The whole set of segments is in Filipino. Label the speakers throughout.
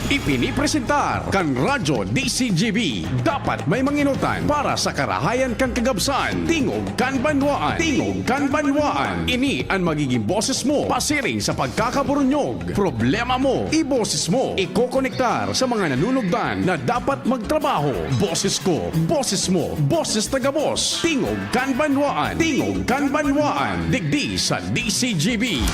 Speaker 1: Ipinipresentar kan Radyo DCGB. Dapat may manginutan para sa karahayan kang kagabsan. Tingog kan banwaan. Tingog kan banwaan. Ini ang magiging boses mo pasiring sa pagkakaburunyog. Problema mo, iboses mo. Ikokonektar sa mga nanunugdan na dapat magtrabaho. Boses ko, boses mo, boses taga-boss. Tingog kan banwaan. Tingog kan banwaan. Digdi sa DCGB.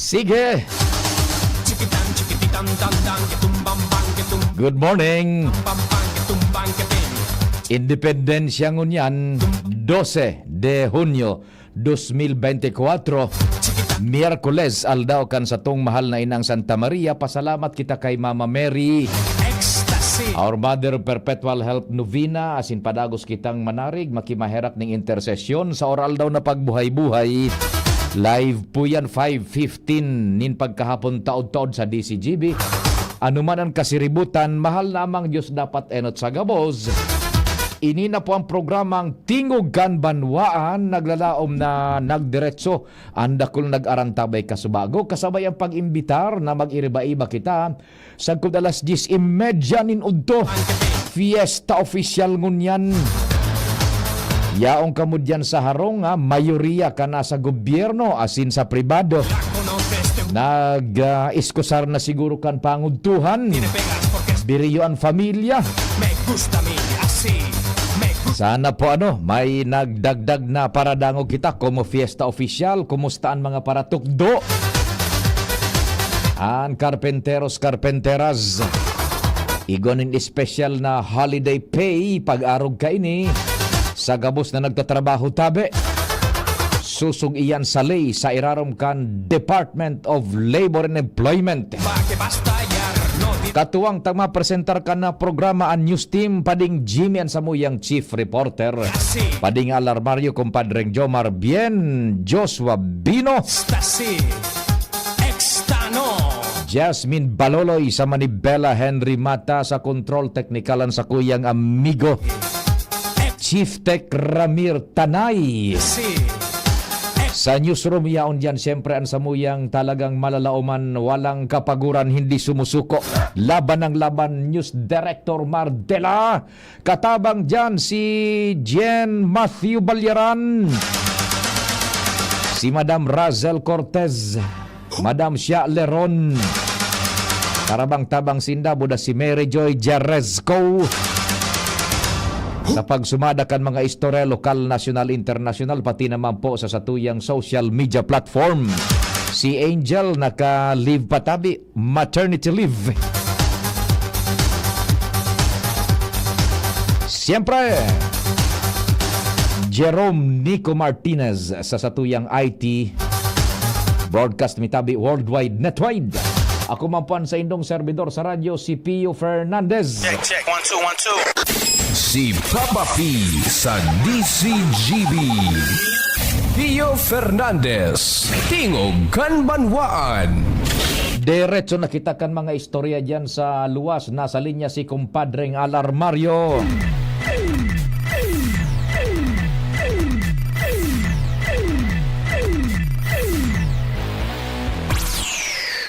Speaker 2: Sige. Good morning. Independensya ngunyan 12 de Hunyo 2024. Miyerkules aldaw kan sa tong mahal na inang Santa Maria. Pasalamat kita kay Mama Mary. Our Mother Perpetual Help Novena, asin padagos kitang manarig makimaherak ning intersesyon sa oral daw na pagbuhay-buhay. Live po yan 5:15 nin pagkahapon taod-taod sa DCGB. Ano man ang kasiributan, mahal namang Diyos dapat enot sa gabos. Ini na po ang programang Tingog kan Banwaan, naglalaom na nagdiretso. Andakul nag-arantabay kasubago, kasabay ang pag-imbitar na mag-iriba-iba kita. Sagkod alas 10:30 nin udto. Fiesta official ngunyan. Yaong kamudyan sa harong, mayoriya ka na sa gobyerno asin sa pribado. Nag-iskusar na siguro kan pangudtuhan. Biriyo ang familia. Sana po may nagdagdag na paradango kita como fiesta official. Kumusta ang mga paratukdo? Ang karpenteros, karpenteras. Igonin special na holiday pay pag-arog ka ini. Sa gabos na nagtatrabaho tabi, susog iyan sa lay sa irarom kan Department of Labor and Employment. Katuwang tagma presentar ka na programa ang news team, pading Jimmy ang samuyang chief reporter, pading alarmario kumpadreng Jomar Bien, Joshua Bino, Jasmine Baloloy sa Manibela, Henry Mata sa control technicalan sa kuyang amigo Chief Tech Ramir Tanay. Sa newsroom yaon dyan, siyempre ang samuyang talagang malalauman, walang kapaguran, hindi sumusuko. Laban ng laban, News Director Mardela. Katabang dyan si Jen Matthew Balyaran. Si Madam Razel Cortez. Madam Shia Leron. Karabang-tabang sinda, buda si Mary Joy Jarezco. Sa pagsumadakan mga istorya lokal, national, international, pati naman po sa satuyang social media platform. Si Angel naka-leave patabi, maternity leave. Siyempre, Jerome Nico Martinez sa satuyang IT, broadcast mitabi worldwide, netwide. Ako man po sa indong servidor sa radyo, si Pio Fernandez.
Speaker 3: Check, 1, 2, 1, 2.
Speaker 4: Si Papa P sa DCGB. Pio Fernandez, Tingog kan Banwaan.
Speaker 2: Diretso nakita kan mga istorya dyan sa luwas. Nasa linya si kumpadreng Alarmario.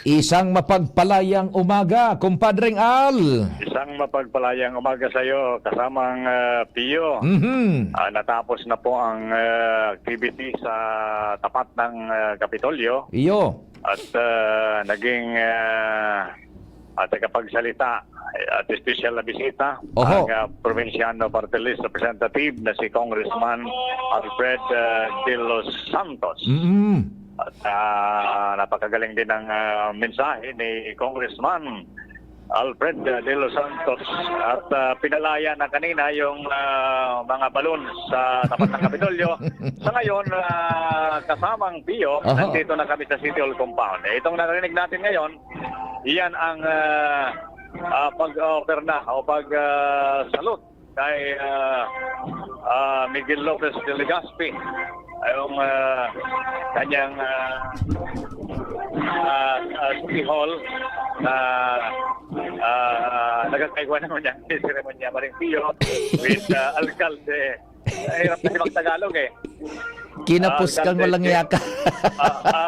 Speaker 2: Isang mapagpalayang umaga, kumpadreng Al.
Speaker 5: Isang mapagpalayang umaga sa iyo, kasamang Pio. Natapos na po ang activity sa tapat ng Kapitolyo.
Speaker 2: Iyo.
Speaker 5: At naging tagapagsalita at special na bisita
Speaker 2: Oho.
Speaker 5: ang Provinciano Party List Representative na si Congressman Alfred De Los Santos. At napakagaling din ang mensahe ni Congressman Alfred De Los Santos at pinalaya na kanina yung mga balon sa tapat ng Kapitolyo. Sa ngayon, kasamang Pio, nandito na kami sa City Hall Compound. Itong narinig natin ngayon, iyan ang pag-offer na o pag-salute kay Miguel Lopez de Legazpi yung kanyang City Hall na nagkakaigwa naman niya si Seremonya Maring Pio with Alcalde. Hirap kasi mag-Tagalog eh.
Speaker 2: Kinapos kang walang yaka.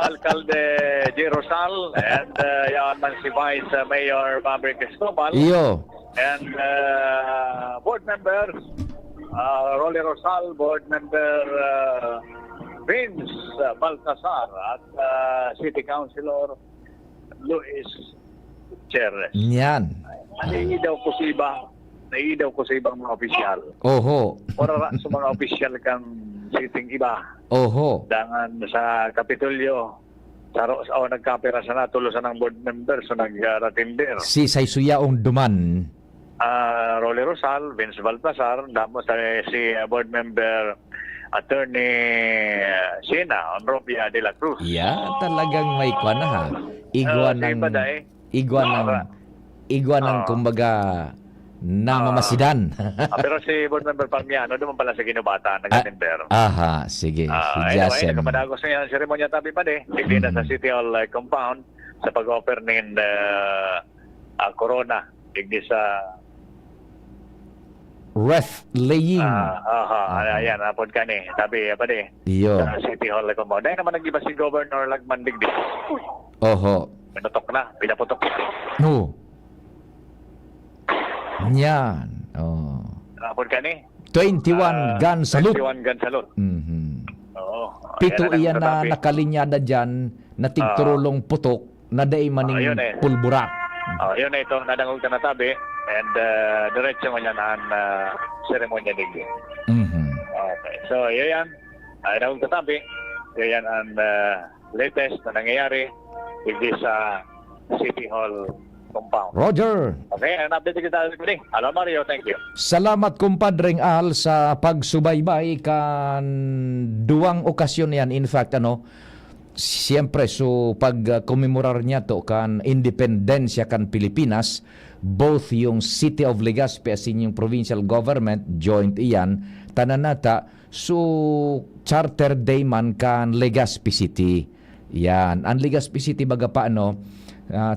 Speaker 5: Alcalde J. Rosal and yan man si Vice Mayor Maverick Cristobal.
Speaker 2: Iyo.
Speaker 5: And board members, Rolly Rosal, board member Vince Balcazar at City Councilor Luis Gutierrez.
Speaker 2: Yan.
Speaker 5: Naiidaw ko sa ibang mga opisyal.
Speaker 2: Oho.
Speaker 5: Para sa mga opisyal kang sitting iba.
Speaker 2: Oho.
Speaker 5: Dangan sa Kapitolyo, nagkapera sa natulusan ng board members so nag-ratinder.
Speaker 2: Si Saysuyaong Duman.
Speaker 5: Rolly Rosal, Vince Baltasar, damos si board member Attorney Sina Onropia de la Cruz.
Speaker 2: Yeah, talagang may kwan na ha. Igwa ng kumbaga namamasidan.
Speaker 5: Pero si board member Palmiano, doon pala sa Ginubata, nag-attender.
Speaker 2: Aha, sige. Si
Speaker 5: Anyway,
Speaker 2: Jasem.
Speaker 5: nakamadagos na yan, seremonya tabi pa hindi na sa City Hall compound sa pag-offer ng Corona. Digdi sa
Speaker 2: Ref laying.
Speaker 5: ayan, napod ka ni. Tabi, pa
Speaker 2: Iyo.
Speaker 5: sa City Hall compound. Dahil naman nag-iba si Governor Lagman Digdi.
Speaker 2: Oho.
Speaker 5: Pinaputok na.
Speaker 2: No. Yan. Oh.
Speaker 5: Napod ka ni.
Speaker 2: 21 gun salute.
Speaker 5: 21 gun salute.
Speaker 2: Mhm.
Speaker 5: Oo.
Speaker 2: Pito
Speaker 5: Ayan,
Speaker 2: iyan na
Speaker 5: nagtatabi.
Speaker 2: nakalinyada dyan na tigturulong putok na day maning
Speaker 5: yun eh.
Speaker 2: pulburak.
Speaker 5: Yun na ito, nadangog ka na tabi. And diretso mo yan ang seremonya digdi.
Speaker 2: Mhm.
Speaker 5: Okay. So, yun yan. Nadangog ka tabi. Yun yan ang latest na nangyayari digdi sa City Hall compound.
Speaker 2: Roger.
Speaker 5: Okay, ang update kita dito. Hello Mario, thank you.
Speaker 2: Salamat kumpadreng Al sa pagsubaybay kan duwang okasyon yan. In fact, siyempre, so pag komemorar niya to kan independensya kan Pilipinas, both yung City of Legazpi as in yung provincial government, joint iyan, tananata, so charter day man kan Legazpi City. Yan. Ang Legazpi City baga pa,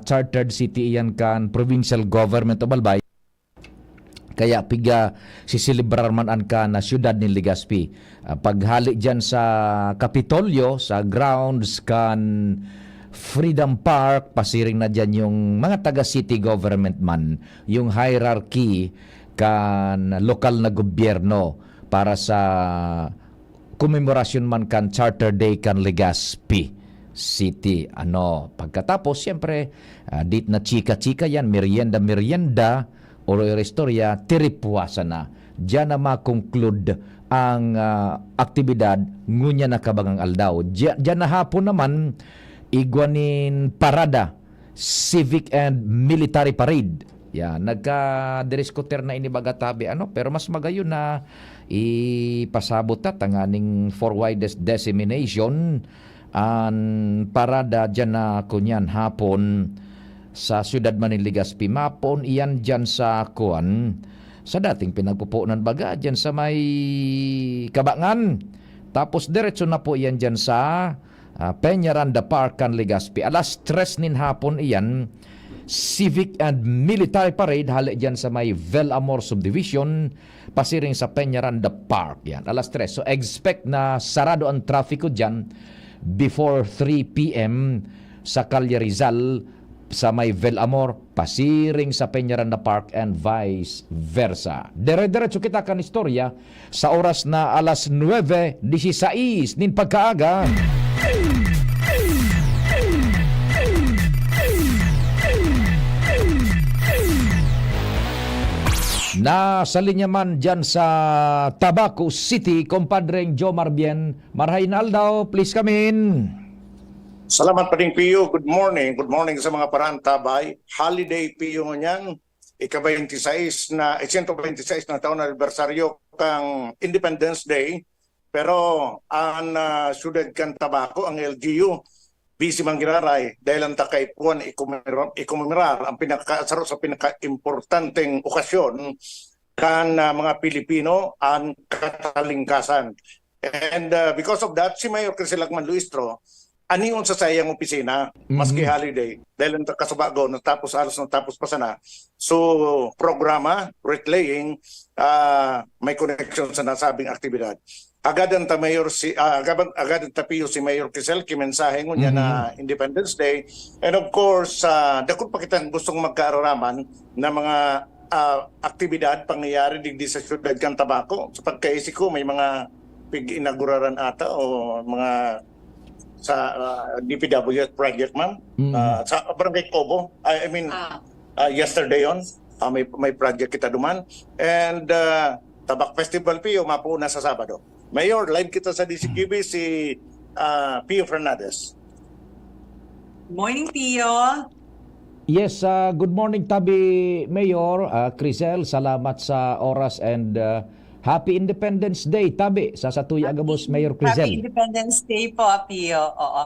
Speaker 2: chartered city iyan kan provincial government o Balbay. Kaya piga sisilibrar man an ka na syudad ni Legazpi. Paghali dyan sa Kapitolyo, sa grounds kan Freedom Park, pasiring na dyan yung mga taga-city government man, yung hierarchy kan lokal na gobyerno para sa komemorasyon man kan Charter Day kan Legazpi City. Pagkatapos, siyempre, dit na chika-chika yan, merienda, oro istorya, tiripuasa na. Diyan na ma-conclude ang aktibidad, ngunya na kabangang aldaw. Diyan na hapon naman, igwanin parada, civic and military parade. Yan, nagka-diskuter na inibagatabi, pero mas magayon na ipasabot na tanganing for widest dissemination ang parada dyan na kunyan hapon sa siyudad man ni Legazpi. Mapon iyan dyan sa kuan sa dating pinagpupunan baga dyan sa may Kabangan. Tapos diretso na po iyan dyan sa Peñaranda Park kan Legazpi. Alas 3 nin hapon iyan, civic and military parade hali dyan sa may Velamor Subdivision, pasiring sa Peñaranda Park. Yan, alas 3. So expect na sarado ang trafiko dyan before 3 p.m. sa Calle Rizal sa may Velamor, pasiring sa Peñaranda Park and vice versa. Dire-diretso kita kan istorya sa oras na alas 9:16 nin pagkaaga. Nasa linya man dyan sa Tabaco City, kumpadreng Jomar Bien. Marhain Aldaw, please come in.
Speaker 6: Salamat pa rin, Pio. Good morning. Good morning sa mga parantabay. Holiday, Pio, nyan. Ika-126 na taon na anibersaryo kang Independence Day. Pero ang sudad kan Tabaco, ang LGU, busy man ginaray dahil ang takay puwan ikumemorar ang pinakasaro sa pinaka-importanteng okasyon kan mga Pilipino ang katalingkasan. And because of that, si Mayor Crisel Lagman Luistro, aniyon sa sayang opisina, maski holiday, dahil ang kasubago, halos natapos pa sana. So, programa, replaying, may connection sa nasabing aktibidad. Agad ang tapiyo si Mayor Crisel, kimensahe niya na Independence Day. And of course, dakot pa kitang gustong magkaaraman na mga aktibidad, pangyayari digdi sa syudad kang Tabako. Sa pagkaisip ko, may mga pig-inauguraran ata o mga sa DPWS project, ma'am. Sa Barangay Cobo. Yesterday on, may project kita duman. And Tabak Festival Pio, mapuna sa Sabado. Mayor, live kita sa DCQB si Pio Fernandez.
Speaker 7: Morning, Pio.
Speaker 2: Yes, good morning Tabi Mayor Crisel. Salamat sa oras and Happy Independence Day, Tabi, sa Satuya Agabos, Mayor Crisel.
Speaker 7: Happy Independence Day po, Pio. Oo.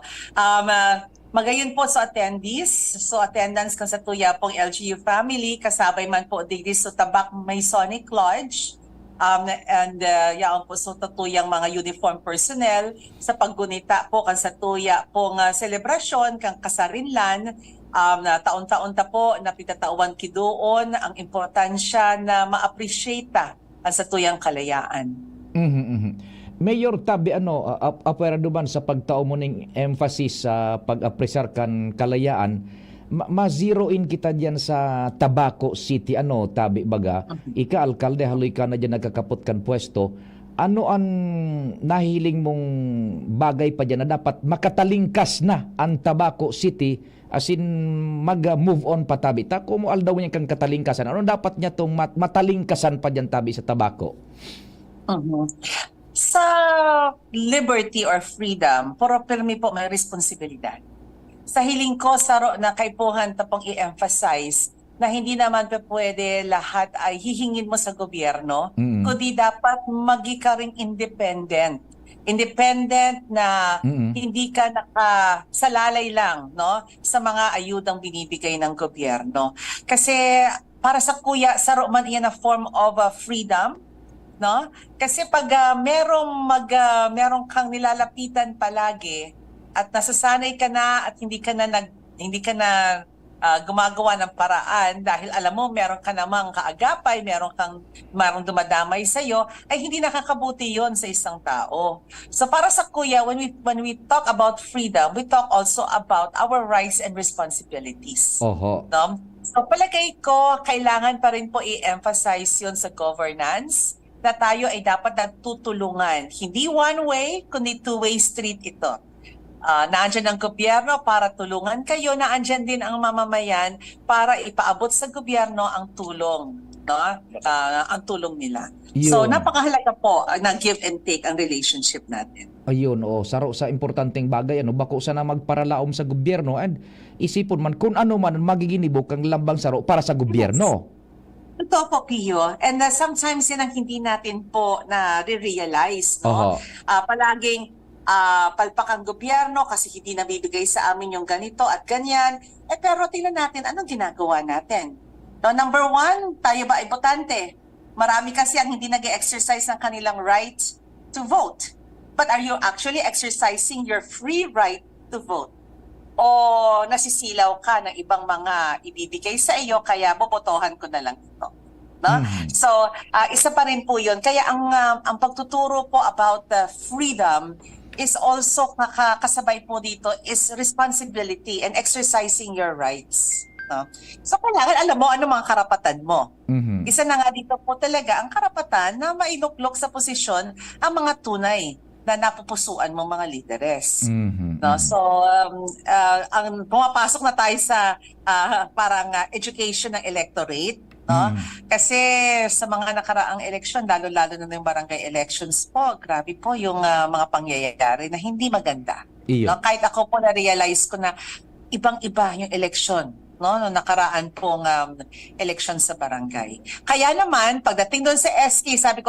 Speaker 7: Magayon po sa attendees. So attendance kan sa tuya pong LGU family, kasabay man po digdi sa Tabak Masonic Lodge. And yaon po sa tatuyang mga uniform personnel sa paggunita po kan sa tuya pong selebrasyon kang kasarinlan. Na taon-taon ta po na pitatawan kidoon ang importansya na ma-appreciate ang sa tuyang kalayaan.
Speaker 2: Mayor Tabi, apwera duman sa pagtao mo ning emphasis sa pag-apresar kan kalayaan, ma-zero in kita diyan sa Tabaco City, Tabi baga, ika-alkalde haloy ka na diyan nagkakapot kan pwesto, ano ang nahiling mong bagay pa diyan na dapat makatalingkas na ang Tabaco City, as in mag-move on pa, Tabi? Kung mo aldaw niya kang katalingkasan, ano dapat niya itong matalingkasan pa diyan, Tabi, sa Tabaco?
Speaker 7: Sa liberty or freedom, pero permi po may responsibilidad. Sa hiling ko, saro na kaipuhan tapong i-emphasize na hindi naman pa pwede lahat ay hihingin mo sa gobyerno, kundi dapat ka ring independent. Independent na hindi ka nakasalalay lang, no, sa mga ayudang binibigay ng gobyerno. Kasi para sa kuya, saro man iyan na form of freedom, no? Kasi pag merong kang nilalapitan palagi at nasasanay ka na at hindi ka na gumagawa ng paraan dahil alam mo meron ka namang kaagapay, merong dumadamay sa iyo, ay hindi nakakabuti 'yon sa isang tao. So para sa kuya, when we talk about freedom, we talk also about our rights and responsibilities.
Speaker 2: Oho.
Speaker 7: No? So palagay ko, kailangan pa rin po i-emphasize 'yon sa governance, na tayo ay dapat nagtutulungan. Hindi one way, kundi two-way street ito. Naandyan ang gobyerno para tulungan kayo, naandyan din ang mamamayan para ipaabot sa gobyerno ang tulong, no? Ang tulong nila.
Speaker 2: Yun.
Speaker 7: So napakahalaga po na give and take ang relationship natin.
Speaker 2: Ayun, saro sa importanteng bagay, bako sana magparalaom sa gobyerno and isipon man kung ano man magiginibok ang lambang saro para sa gobyerno.
Speaker 7: Ito po, Pio. And sometimes yan ang hindi natin po na-realize, no? Palaging palpak ang gobyerno kasi hindi nabibigay sa amin yung ganito at ganyan. Pero tingnan natin, anong ginagawa natin? No, number one, tayo ba ay botante? Marami kasi ang hindi nag-exercise ng kanilang right to vote. But are you actually exercising your free right to vote? O nasisilaw ka ng ibang mga ibibigay sa iyo kaya bobotohan ko na lang ito? No? So, isa pa rin po yun. Kaya ang pagtuturo po about freedom is also kasabay po dito is responsibility and exercising your rights. No? So kailangan alam mo ano mga karapatan mo. Isa na nga dito po talaga ang karapatan na mailuklok sa posisyon ang mga tunay na napupusuan mong mga lideres. No? So ang pumapasok na tayo sa parang education ng electorate. No? Kasi sa mga nakaraang eleksyon, lalo-lalo na yung barangay elections po, grabe po yung mga pangyayari na hindi maganda. No? Kahit ako po na-realize ko na ibang-iba yung eleksyon, no? No, nakaraan pong eleksyon sa barangay. Kaya naman, pagdating doon sa SK, sabi ko,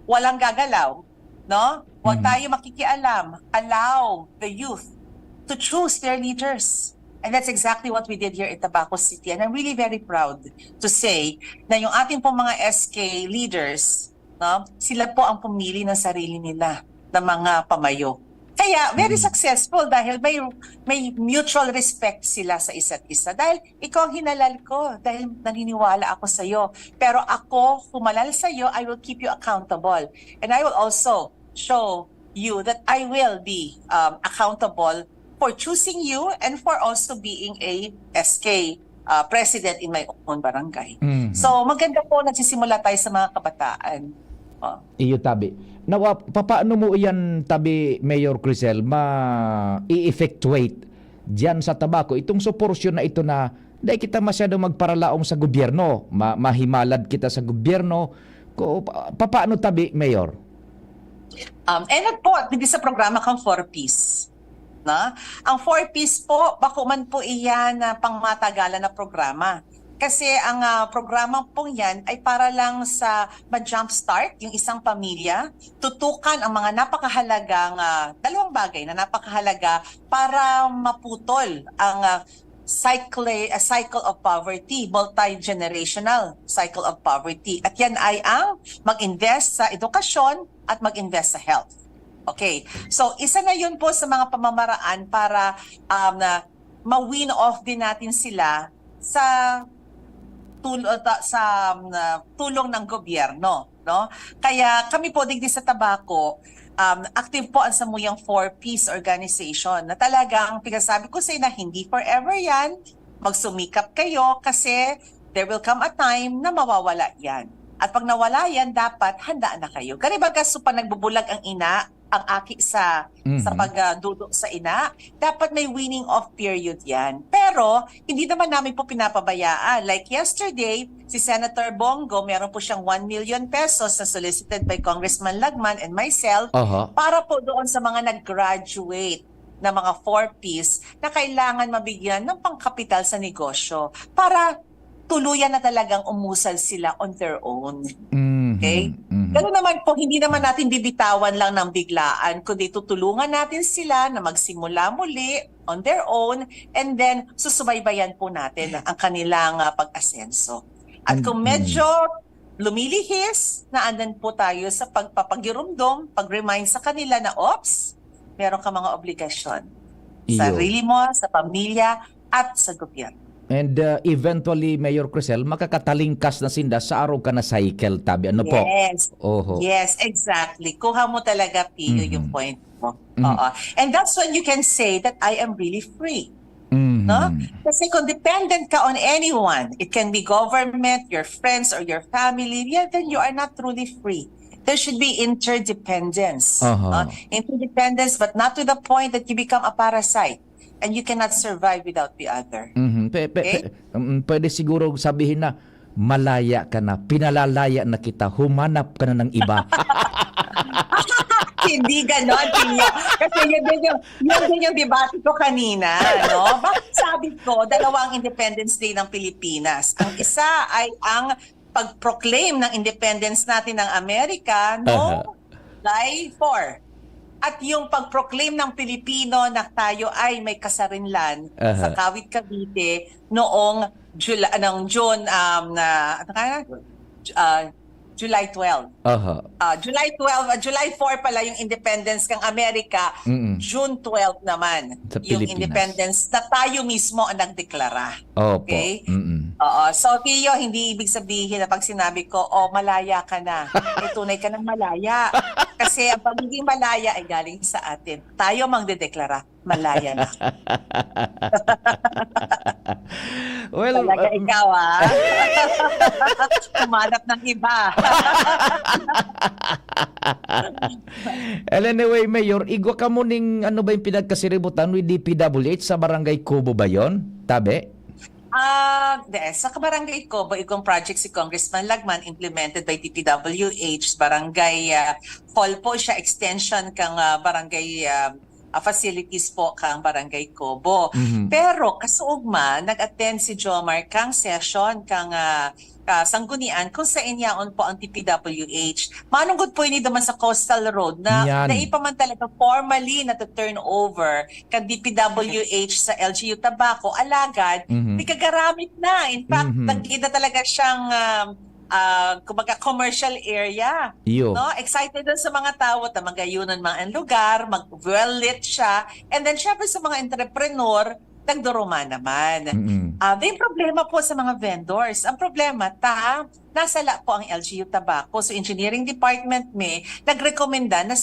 Speaker 7: walang gagalaw. No? Huwag tayo makikialam. Allow the youth to choose their leaders. And that's exactly what we did here in Tabaco City. And I'm really very proud to say na yung ating pong mga SK leaders, no, sila po ang pumili ng sarili nila. ng mga pamayo. Kaya very successful dahil may mutual respect sila sa isa't isa. Dahil ikaw ang hinalal ko, dahil naniniwala ako sa iyo. Pero ako, humalal sa iyo, I will keep you accountable. And I will also show you that I will be accountable for choosing you and for also being a SK president in my own barangay. So maganda po nagsisimula tayo sa mga kabataan.
Speaker 2: Iyo tabi. Nawa, paano mo iyan tabi, Mayor Crisel, ma-i-effectuate diyan sa tabako? Itong suporsyon na ito na dahil kita masyado magparalaong sa gobyerno, mahimalad kita sa gobyerno. Paano tabi, Mayor?
Speaker 7: And po, hindi sa programa kang 4Ps. Na? Ang 4Ps po, bako man po iyan na pangmatagalan na programa. Kasi ang programa pong yan ay para lang sa ma-jumpstart yung isang pamilya, tutukan ang mga napakahalagang dalawang bagay na napakahalaga para maputol ang cycle of poverty, multi-generational cycle of poverty. At yan ay ang mag-invest sa edukasyon at mag-invest sa health. Okay, so isa na yun po sa mga pamamaraan para ma-win off din natin sila sa tulong ng gobyerno, no? Kaya kami po digdi sa tabako, active po ang samuyang 4Ps organization na talagang pinasabi ko sa inyo na hindi forever yan, magsumikap kayo kasi there will come a time na mawawala yan. At pag nawala yan, dapat handaan na kayo. Kanibaga, so pa nagbubulag ang ina, ang aki sa pagdudok sa ina, dapat may weaning off period yan. Pero, hindi naman namin po pinapabayaan. Like yesterday, si Senator Bongo, meron po siyang 1 million pesos na solicited by Congressman Lagman and myself para po doon sa mga nag-graduate na mga 4Ps na kailangan mabigyan ng pangkapital sa negosyo para tuluyan na talagang umusal sila on their own. Okay? Ganun naman po, hindi naman natin bibitawan lang ng biglaan, kundi tutulungan natin sila na magsimula muli on their own and then susubaybayan po natin ang kanilang pag-asenso. At kung medyo lumilihis, na andan po tayo sa pagpapagirumdom, pag-remind sa kanila na, ops, meron ka mga obligasyon. Sa sarili mo, sa pamilya, at sa gobyerno.
Speaker 2: And eventually, Mayor Crisel, makakatalingkas na sinda sa araw ka na cycle, tabi. Ano po?
Speaker 7: Yes. Yes, exactly. Kuha mo talaga, Pio, yung point mo. And that's when you can say that I am really free. No? Kasi kung dependent ka on anyone, it can be government, your friends, or your family, then you are not truly free. There should be interdependence. Interdependence, but not to the point that you become a parasite. And you cannot survive without the other.
Speaker 2: Pwede siguro sabihin na malaya ka na, pinalalaya na kita, humanap ka na ng iba.
Speaker 7: Hindi ganon, Pio. Kasi yun din yung debate ko kanina. No? Bakit sabi ko, dalawa ang Independence Day ng Pilipinas. Ang isa ay ang pag-proclaim ng independence natin ng Amerika noong July 4. At yung pag-proclaim ng Pilipino na tayo ay may kasarinlan sa Kawit Cavite noong July 12. July 4 pala yung independence ng Amerika, June 12 naman
Speaker 2: sa
Speaker 7: yung
Speaker 2: Pilipinas.
Speaker 7: independence na tayo mismo ang nagdeklara.
Speaker 2: Opo.
Speaker 7: Okay? So, Pio, hindi ibig sabihin na pag sinabi ko, malaya ka na. Tunay ka ng malaya. Kasi ang pagiging malaya ay galing sa atin. Tayo magdedeklara, malaya na.
Speaker 2: Well,
Speaker 7: talaga ikaw, Humanap ng iba.
Speaker 2: Anyway, Mayor, igwa ka mo ning ano ba yung pinagkasiributan with DPWH sa Barangay Kubo ba yun? Tabi?
Speaker 7: Sa Barangay Cobo, igong project si Congressman Lagman implemented by DPWH, Barangay Hall po siya, extension kang barangay facilities po kang Barangay Cobo. Pero kasuugma, nag-attend si Jomar kang session kang sanggunian kung sa inyaon po ang DPWH. Manunggod po ini naman sa Coastal Road na naipaman talaga formally na to turn over kang DPWH sa LGU Tabaco, alagad, di kagaramit na. In fact, nagkita talaga siyang kumbaga commercial area.
Speaker 2: Iyo.
Speaker 7: No? Excited dun sa mga tao na magayunan mga lugar, well-lit siya. And then syempre sa mga entrepreneur, nagduruma naman. May problema po sa mga vendors. Ang problema, nasala po ang LGU Tobacco. So engineering department nagrekomenda na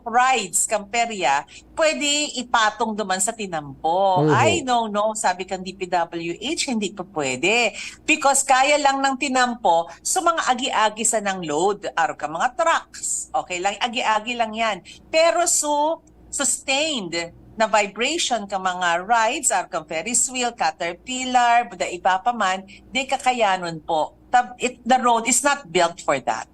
Speaker 7: rides kamperya pwede ipatong duman sa tinampo. Ay, no, sabi kang DPWH, hindi po pwede. Because kaya lang ng tinampo, so mga agi-agi sa ng load, araw ka mga trucks. Okay lang, agi-agi lang yan. Pero sustained na vibration ka mga rides, kang Ferris wheel, Caterpillar, buda iba pa man, di kakayanon po. The road is not built for that.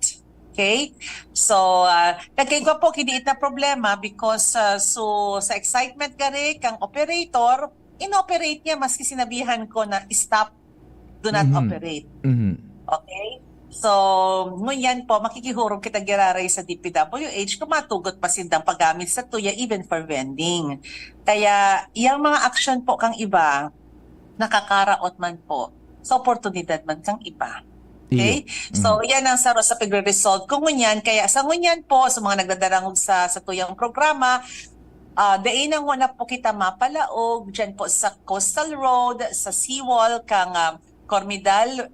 Speaker 7: Okay? So, nagkaiba po, kiniit na problema because sa excitement gari, kang operator, inoperate niya maski sinabihan ko na stop, do not operate. Okay? So, ngunyan po, makikihurog kita giraray sa DPWH kung matugot pa sindang paggamit sa tuya even for vending. Kaya, iyang mga action po kang iba, nakakaraot man po sa oportunidad man kang iba. Okay? So, yan ang saro sa pagre-resolve kung ngunyan. Kaya sa ngunyan po, sa mga nagdadarangog sa tuyang programa, dain ang na po kita mapalaog dyan po sa Coastal Road, sa seawall, kang Cormidal,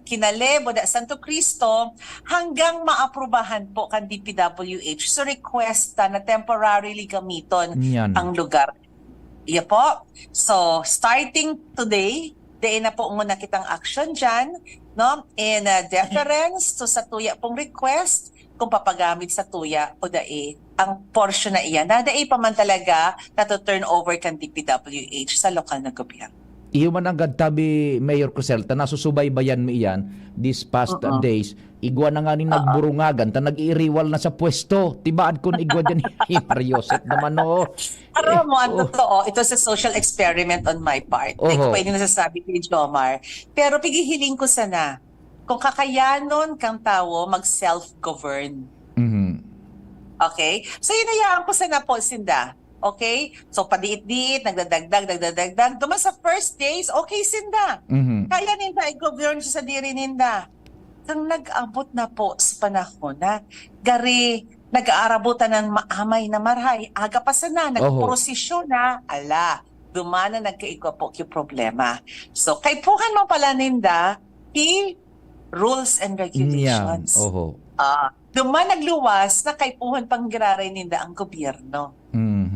Speaker 7: Kinale, Boda, Santo Cristo, hanggang maaprubahan po kan DPWH so request na temporarily gamiton ang lugar. Iya po. So, starting today, dain na po muna kitang action dyan, no? In deference to sa tuya pong request, kung papagamit sa tuya o ang portion na iyan, na pa man talaga na to turn over kan DPWH sa lokal na gobyerno.
Speaker 2: Iyo man ang gadtabi Mayor Criselta, nasusubaybayan mo iyan these past days. Igwa na nga ni nagburungagan, nag-iiriwal na sa pwesto. Tibaad ko na igwa dyan ni Mariosep naman, no?
Speaker 7: Aram mo, ang totoo, ito sa social experiment on my part. Hindi ko pwede nasasabi kay Jomar. Pero pigihiling ko sana, kung kakayanon kang tao, mag-self-govern. Okay? So, hinayaan ko sana po, Sinda. Okay? So, padiit-diit, nagdadagdag. Duman sa first days, okay, Sinda. Kaya ninda, i-govern siya sa diri ninda. Kang nag-abot na po sa panahon na gari, nag-aarabutan ng maamay na marhay, aga pa sana, nagprosesyon na, dumana nagkaigwa po yung problema. So, kay puhan mo pala ninda, rules and regulations. Duman nagluwas na kay puhan pang giraray ninda ang gobyerno.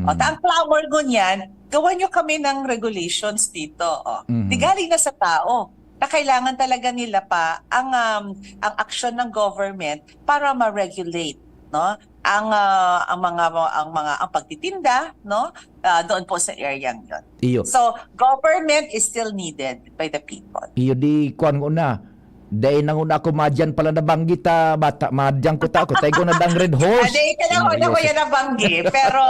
Speaker 7: At ang clamor gunyan, gawan nyo kami ng regulations dito. Di galing na sa tao na kailangan talaga nila pa ang aksyon ng government para ma-regulate, no? Ang pagtitinda, no? Doon po sa area yon. So government is still needed by the people.
Speaker 2: Iyo di kuan ko na. Dahil nang una ako madyan pala nabanggit bata, madyan ko tayo na dang red horse.
Speaker 7: Dahil ka lang una ko yan nabanggit. Pero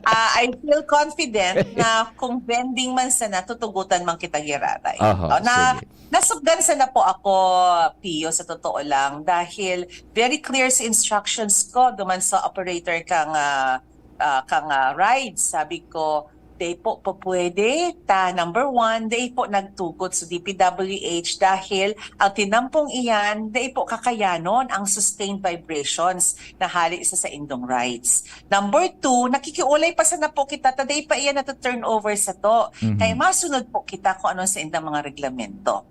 Speaker 7: I feel confident na kung vending man sana, tutugutan man kita giraray. Nasugdan sana po ako, Pio, sa totoo lang. Dahil very clear sa instructions ko duman sa operator kang rides. Sabi ko, day po pwede, number one, day po nagtugot sa DPWH dahil ang tinampong iyan, day po kakayanon ang sustained vibrations na hali isa sa indong rights. Number two, nakikiulay pa sana po kita, taday pa iyan na to turn over sa to. Kaya masunod po kita kung ano sa indang mga reglamento.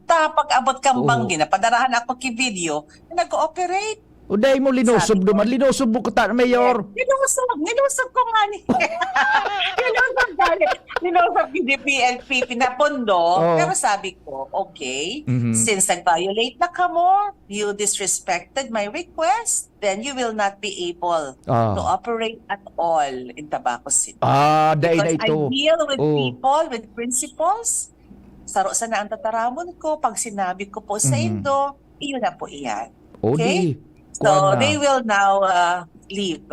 Speaker 7: Pag-abot kang banggi, napadarahan ako ki-video, nag-ooperate.
Speaker 2: Uday mo linusob duman. Linusob mo kita, Mayor.
Speaker 7: Linusob ko nga ni. Linusob ni DPLP, pinapondo. Pero sabi ko, okay, since nag-violate na ka mo, you disrespected my request, then you will not be able to operate at all in Tabaco City.
Speaker 2: Because
Speaker 7: I deal with people, with principles. Saro sana ang tataramon ko. Pag sinabi ko po sa Indo, iyon na po iyan. Okay? So, they will now leave.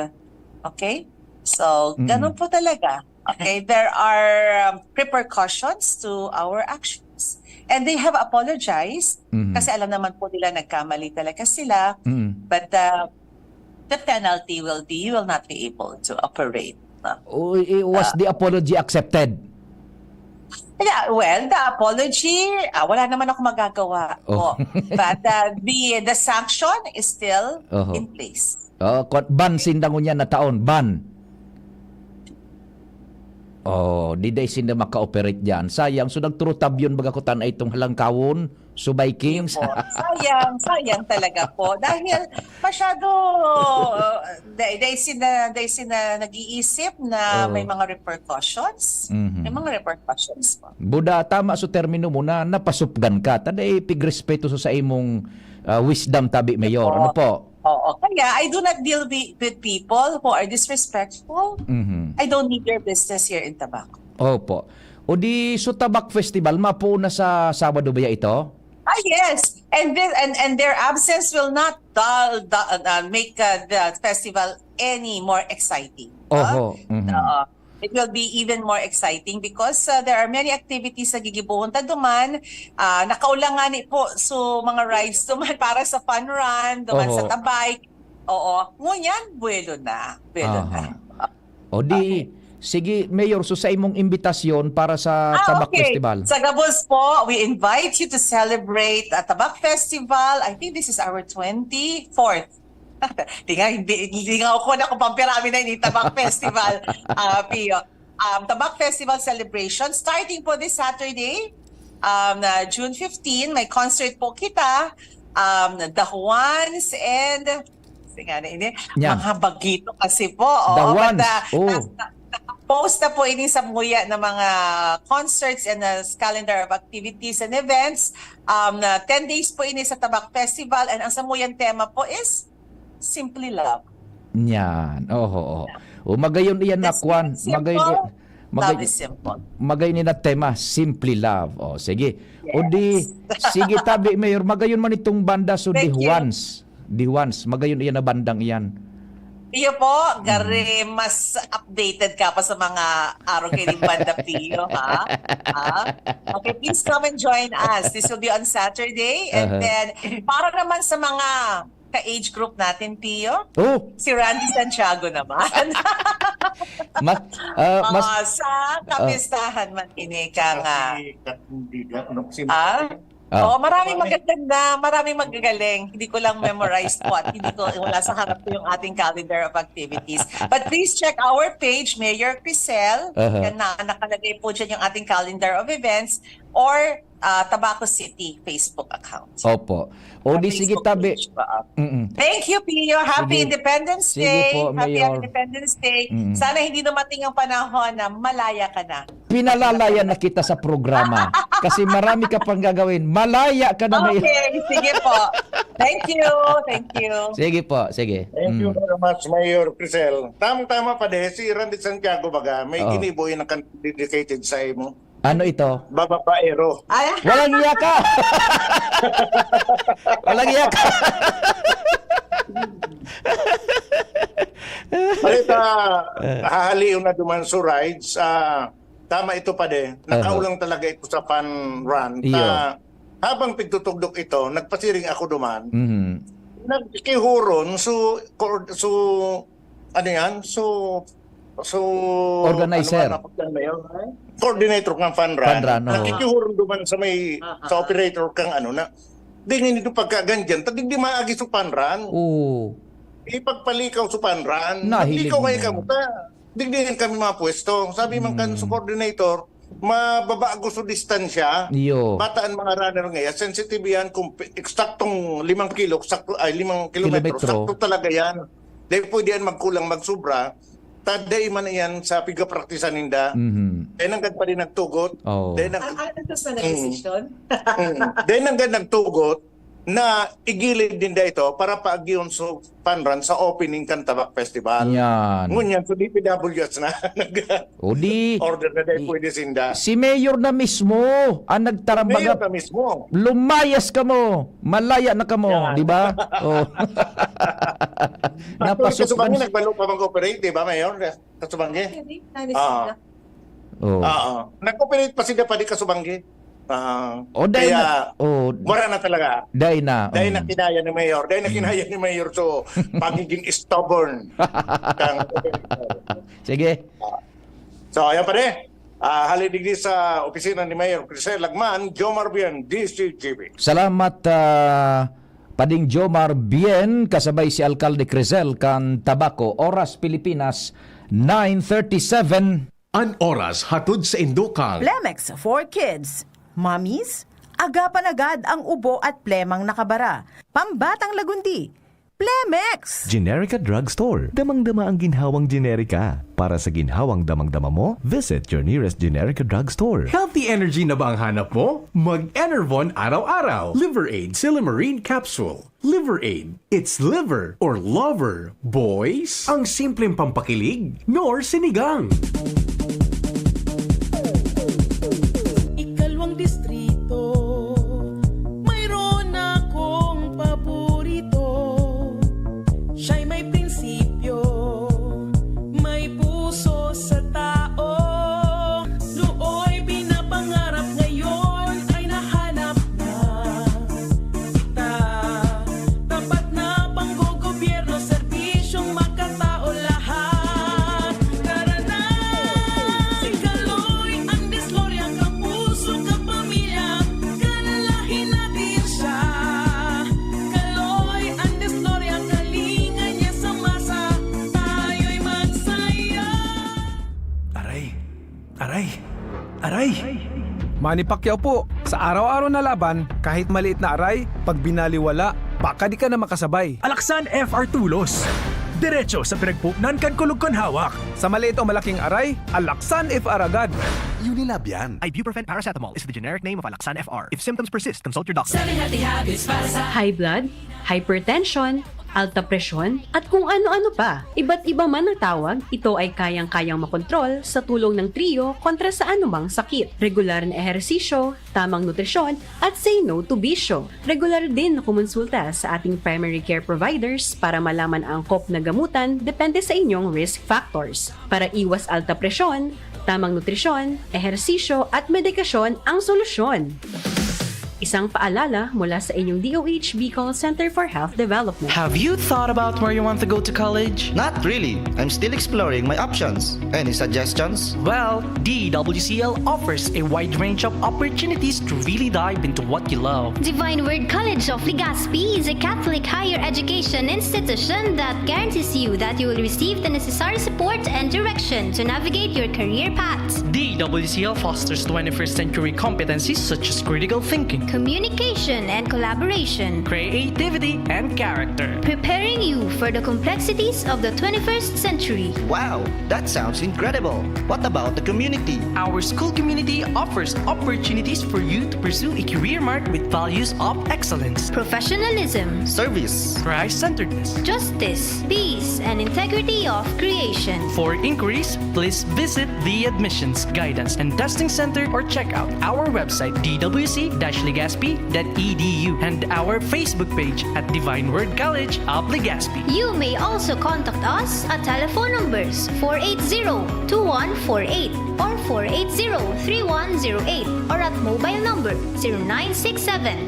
Speaker 7: Okay? So, ganun po talaga. Okay? There are repercussions to our actions. And they have apologized kasi alam naman po nila nagkamali talaga sila. But the penalty will be, you will not be able to operate.
Speaker 2: Was the apology accepted?
Speaker 7: Yeah, well, the apology, wala naman ako magagawa po. But the sanction is still in place.
Speaker 2: Ban sindang niya na taon, ban. Di day sinda maka-operate diyan. Sayang so nagturutab yun baga ko tanay itong halangkawon, Subay Kings.
Speaker 7: Po. Sayang talaga po. Dahil masyado, dahil sina nag-iisip na may mga repercussions. May mga repercussions po.
Speaker 2: Buda, tama so termino mo na napasupgan ka. Taday pigrespeto sa imong wisdom tabi, Mayor. Ano po?
Speaker 7: Oo. Kaya I do not deal with people who are disrespectful. I don't need their business here in Tabaco.
Speaker 2: Opo. O di so Tabak Festival, mapuuna sa Sabado ba ito?
Speaker 7: Yes, and their absence will not make the festival any more exciting. It will be even more exciting because there are many activities na gigibuhunta duman. Nakaulangani po so mga rides duman para sa fun run, duman sa tabay. Oo, ngunyan, buwelo na.
Speaker 2: O di, sige, Mayor, so sa imong imbitasyon para sa Tabak Festival.
Speaker 7: Sa Gabos po, we invite you to celebrate a Tabak Festival. I think this is our 24th. Hindi nga ako na kung pampirami na yung Tabak Festival, Pio. Tabak Festival celebration starting po this Saturday, June 15. May concert po kita, The Juans and mga bagito kasi po.
Speaker 2: The Juans.
Speaker 7: Post na po ini sa muya ng mga concerts and calendar of activities and events. 10 days po ini sa Tabak Festival and ang samuyan tema po is Simply Love.
Speaker 2: Yan. O magayon iyan na kwan.
Speaker 7: Love is simple.
Speaker 2: Magayon na tema, Simply Love. O sige. Yes. O di, sige tabi, Mayor, magayon man itong banda so The Juans. The Juans. Magayon iyan na bandang iyan.
Speaker 7: Iyo po, gari mas updated ka pa sa mga araw kay Banda Pio, ha? Okay, please come and join us. This will be on Saturday. And then, para naman sa mga ka-age group natin, Pio, si Randy Santiago naman. Sa kapistahan man inika nga. Maraming magagaling. Hindi ko lang memorize po at hindi ko wala sa harap ko yung ating calendar of activities. But please check our page, Mayor Crisel. Yan na, nakalagay po dyan yung ating calendar of events or Tabaco City Facebook account.
Speaker 2: Opo. O di sige tabi.
Speaker 7: Thank you, Pio. Happy Independence Day.
Speaker 2: Po,
Speaker 7: Happy
Speaker 2: Mayor.
Speaker 7: Independence Day. Sana hindi dumating ang panahon na malaya ka na.
Speaker 2: Pinalalaya na kita sa programa. Kasi marami ka pang gagawin. Malaya ka na, Mayor.
Speaker 7: Okay, sige po. Thank you.
Speaker 2: Sige po, sige.
Speaker 6: Thank you very much, Mayor Crisel. Tamang-tama pa de, si Randy Santiago baga, may giniboy na dedicated sa imo.
Speaker 2: Ano ito?
Speaker 6: Babaero.
Speaker 2: Walang iya ka! Walang iya ka!
Speaker 6: Malita, hahaliw na duman sa rides. Tama ito pa de. Nakaulang talaga ito sa fun run. Habang pigtutugdok ito, nagpasiring ako duman. Nagkihuron
Speaker 2: organizer.
Speaker 6: Coordinator ng fun run. Nakikihuron duman sa sa operator kang Dingin ito pagkaganyan. Tadig di maagi sa fun run. Ipagpalikaw sa fun run. Naglikaw kayo kamuta. Digdingin kami mga pwesto. Sabi man kan sa coordinator, mababago sa distansya. Bataan mga runner ngayon. Sensitive yan kung eksaktong 5 kilometro. Sakto talaga yan. Dahil pwede yan magkulang magsubra. Taday man yan sa pigapraktisan ninda. Dahil nang pa rin nagtugot. Dahil nang nagtugot na igilid din ito para paagyon sa fun run sa opening kan Tabak Festival.
Speaker 2: Yan.
Speaker 6: Ngunyan, so DPWS na order na dahil pwede sinda.
Speaker 2: Si Mayor na mismo ang nagtarambaga.
Speaker 6: Mayor na mismo.
Speaker 2: Lumayas ka mo. Malaya na ka mo. Di ba?
Speaker 6: Kasubangin, nagbalo pa mag-operate, di ba, Mayor? Kasubangin? Nag-operate pa sila pa di kasubangin. Mura na talaga.
Speaker 2: Dahil na
Speaker 6: kinaya ni Mayor. So, pagiging stubborn.
Speaker 2: Sige.
Speaker 6: So, ayan pa rin. Halidigdi sa opisina ni Mayor Crisel Lagman, Jomar Bien, DCGB.
Speaker 2: Salamat Pading Jomar Bien, kasabay si Alcalde Crisel kan Tabaco. Oras Pilipinas 9:37.
Speaker 1: An oras hatod sa Indukang.
Speaker 8: Plemex for Kids. Mommies, agapan agad ang ubo at plemang nakabara. Pambatang lagundi. Plemex!
Speaker 9: Generica Drugstore. Damang-dama ang ginhawang generika. Para sa ginhawang damang-dama mo, visit your nearest Generica Drugstore.
Speaker 1: Healthy energy na ba ang hanap mo? Mag-Enervon araw-araw. Liver Aid Silymarine Capsule. Liver Aid. It's liver or lover, boys. Ang simpleng pampakilig, nor sinigang.
Speaker 10: Ikalawang distrito, mayroon akong paborito. Siya'y may prinsipyo, may puso sa tao. Nooy pinapangarap, ngayon ay nahanap na kita. Tapat na panggogobyerno, serbisyong makatao lahat. Tara na! Si Kaloy ang disloria, kapuso, kapamilya, kalalahin natin siya. Kaloy ang disloria, kalingan niya sa masa, tayo'y magsaya.
Speaker 11: Aray! Manny Pacquiao po, sa araw-araw na laban, kahit maliit na aray, pag binaliwala, baka di ka na makasabay.
Speaker 12: Alaksan FR Tulos. Diretso sa pinagpupnan kan kulog hawak.
Speaker 11: Sa maliit o malaking aray, Alaksan FR agad.
Speaker 12: Unilab yan. Ibuprofen paracetamol is the generic name of Alaksan FR. If symptoms persist, consult your doctor.
Speaker 13: High blood, hypertension, alta presyon, at kung ano-ano pa. Iba't iba man ang tawag, ito ay kayang-kayang makontrol sa tulong ng trio kontra sa anumang sakit. Regular na ehersisyo, tamang nutrisyon, at say no to bisyo. Regular din na kumonsulta sa ating primary care providers para malaman ang angkop na gamutan depende sa inyong risk factors. Para iwas alta presyon, tamang nutrisyon, ehersisyo at medikasyon ang solusyon. Isang paalala mula sa inyong DOH Bicol Center for Health Development.
Speaker 3: Have you thought about where you want to go to college?
Speaker 14: Not really. I'm still exploring my options. Any suggestions?
Speaker 3: Well, DWCL offers a wide range of opportunities to really dive into what you love.
Speaker 15: Divine Word College of Legazpi is a Catholic higher education institution that guarantees you that you will receive the necessary support and direction to navigate your career path.
Speaker 3: DWCL fosters 21st century competencies such as critical thinking,
Speaker 15: communication and collaboration,
Speaker 3: creativity, and character,
Speaker 15: preparing you for the complexities of the 21st century.
Speaker 14: Wow, that sounds incredible. What about the community?
Speaker 3: Our school community offers opportunities for you to pursue a career marked with values of excellence,
Speaker 15: professionalism,
Speaker 14: service,
Speaker 3: Christ-centeredness,
Speaker 15: justice, peace, and integrity of creation.
Speaker 3: For inquiries, please visit the Admissions, Guidance, and Testing Center or check out our website dwc-legazpi.edu and our Facebook page at Divine Word College of Legazpi.
Speaker 15: You may also contact us at telephone numbers 480-2148 or 480-3108 or at mobile number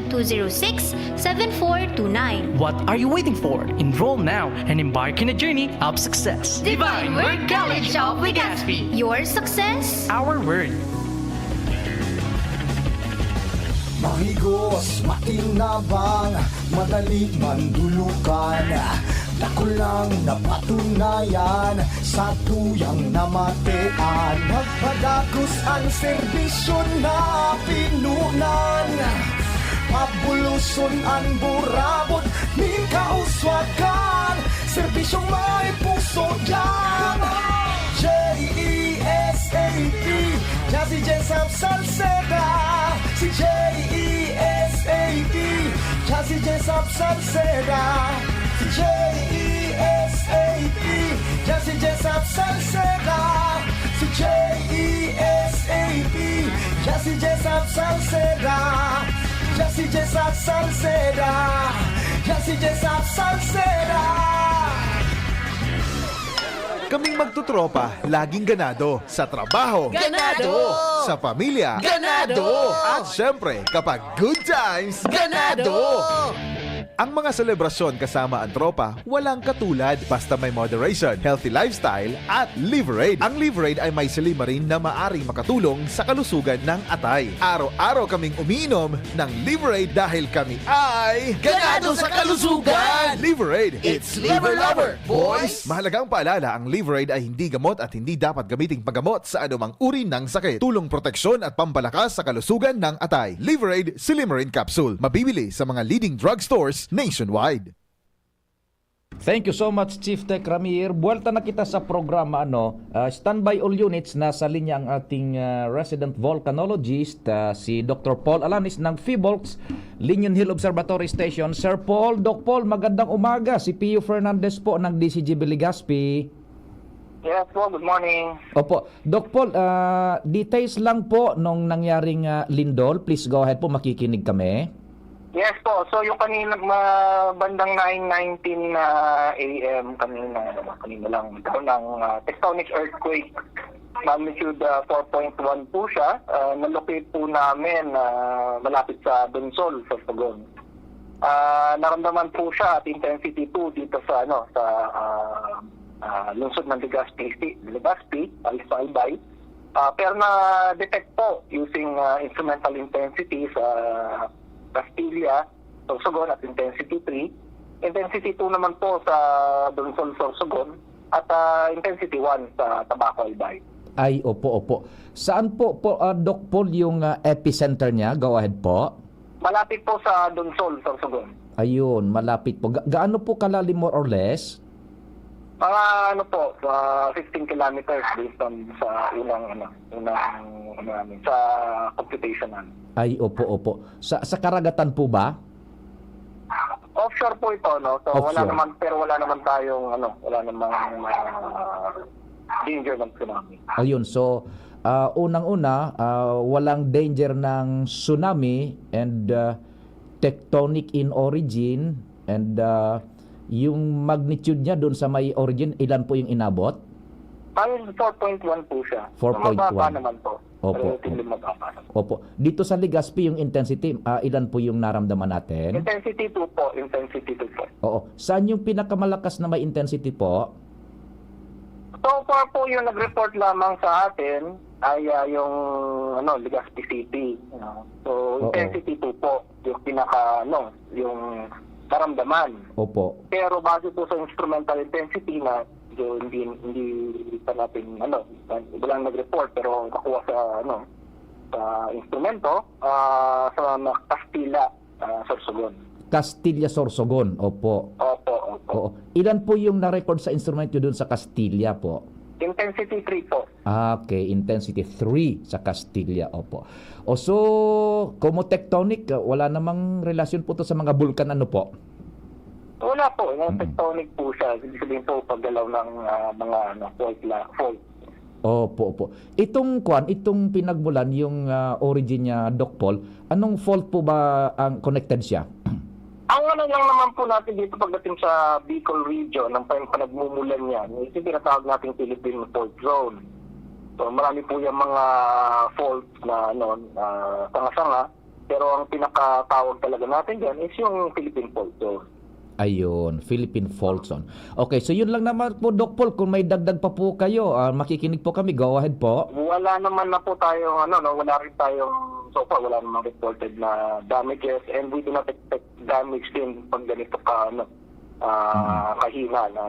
Speaker 15: 0967-206-7429.
Speaker 3: What are you waiting for? Enroll now and embark on a journey of success.
Speaker 15: Divine Word College of Legazpi. Your success,
Speaker 3: our word.
Speaker 16: Mahigos, makinabang, madali mandulukan. Dako lang napatunayan sa tuyang namatean. Magpadagos ang serbisyo na pinunan. Pabuluson ang burabot, min kauswakan. Serbisyong may puso yan. J-E-S-A-P, Jazzy Jessup Salceda. Si J-E-S-A-P, Jazzy Jessup Salceda. Si J-E-S-A-P, Jazzy Jessup Salceda. Si J-E-S-A-P, Jazzy Jessup Salceda. Jazzy Jessup Salceda. Jazzy Jessup Salceda.
Speaker 17: Kaming magtutropa, laging ganado. Sa trabaho,
Speaker 10: Ganado!
Speaker 17: Sa pamilya,
Speaker 10: Ganado!
Speaker 17: At syempre, kapag good times, ganado! Ang mga selebrasyon kasama ang tropa, walang katulad basta may moderation, healthy lifestyle at Liverade. Ang Liverade ay may silimarin na maaring makatulong sa kalusugan ng atay. Araw-araw kaming umiinom ng Liverade dahil kami ay
Speaker 16: Ganado sa kalusugan!
Speaker 17: Liverade,
Speaker 16: It's Liver Lover, boys!
Speaker 17: Mahalagang paalala, ang Liverade ay hindi gamot at hindi dapat gamiting paggamot sa anumang uri ng sakit. Tulong proteksyon at pampalakas sa kalusugan ng atay. Liverade Silimarin Capsule. Mabibili sa mga leading drugstores nationwide.
Speaker 2: Thank you so much, Chief Tech Ramir. Buwelta na kita sa programa. Standby all units. Nasa linya ang ating resident volcanologist, si Dr. Paul Alanis ng PHIVOLCS Liñon Hill Observatory Station. Sir Paul, Doc Paul, magandang umaga. Si Pio Fernandez po ng DCGB Legazpi.
Speaker 18: Yes po, good morning.
Speaker 2: Opo. Doc Paul, details lang po nung nangyaring lindol. Please go ahead po, makikinig kami.
Speaker 18: Yes po, so yung kanina bandang 9:19 AM kanina lang nagkaroon ng tectonic earthquake. Magnitude 4.1 po siya. Nalocate po namin malapit sa Donsol, sa Sorsogon. Naramdaman po siya at intensity 2 dito sa lungsod ng Legazpi, Albay. Pero na-detect po using instrumental intensity sa Castilla, Sorsogon at intensity 3. Intensity 2 naman po sa Donsol, Sorsogon at intensity 1 sa Tabaco, Albay.
Speaker 2: Ay, opo. Saan po, Doc Paul, yung epicenter niya? Go ahead po.
Speaker 18: Malapit po sa Donsol, Sorsogon.
Speaker 2: Ayun, malapit po. Gaano po kalalim more or less?
Speaker 18: Mga 15 kilometers based on sa unang sa computation namin.
Speaker 2: Ay, opo. Sa karagatan po ba?
Speaker 18: Offshore po ito, no? So
Speaker 2: Offshore.
Speaker 18: wala naman tayong danger ng tsunami.
Speaker 2: Ayun, so unang-una, walang danger ng tsunami and tectonic in origin and yung magnitude niya doon sa may origin, ilan po yung inabot?
Speaker 18: Ayun, 4.1 po siya.
Speaker 2: 4.1.
Speaker 18: Mababa naman po.
Speaker 2: Opo.
Speaker 18: Relatively mababa.
Speaker 2: Opo. Dito sa Legazpi, yung intensity, ilan po yung naramdaman natin?
Speaker 18: Intensity 2 po. Intensity 2 po.
Speaker 2: Oo. Saan yung pinakamalakas na may intensity po?
Speaker 18: So far po yung nag-report lamang sa atin ay yung Legazpi City. So intensity 2 po yung yung naramdaman.
Speaker 2: Opo.
Speaker 18: Pero base po sa instrumental intensity na hindi pa natin walang nag-report pero nakuha sa instrumento sa Castilla, Sorsogon.
Speaker 2: Castilla, Sorsogon. Opo.
Speaker 18: Opo.
Speaker 2: Oo. Ilan po yung na-record sa instrumento doon sa Castilla po?
Speaker 18: Intensity 3 po.
Speaker 2: Okay, intensity 3 sa Castilla. Opo. So, como tectonic, wala namang relasyon po to sa mga bulkan po?
Speaker 18: Wala po. Tectonic po siya. Ibig sabihin po paggalaw ng mga fault.
Speaker 2: Opo. Itong pinagmulan, yung origin niya, Doc Paul, anong fault po ba ang connected siya?
Speaker 18: Ang lang naman po natin dito pagdating sa Bicol region, ng panagmumulan niya, ito tinatawag nating Philippine Fault Zone. So marami po yung mga fault na sanga-sanga, pero ang pinakatawag talaga natin dyan is yung Philippine Fault Zone.
Speaker 2: Ayun, Philippine Fault Zone. Okay, so yun lang naman po, Doc Paul. Kung may dagdag pa po kayo, makikinig po kami. Go ahead po.
Speaker 18: Wala naman na po tayong, wala rin tayong, so far, wala naman reported na damages and we do not expect damage din pag ganito kahina na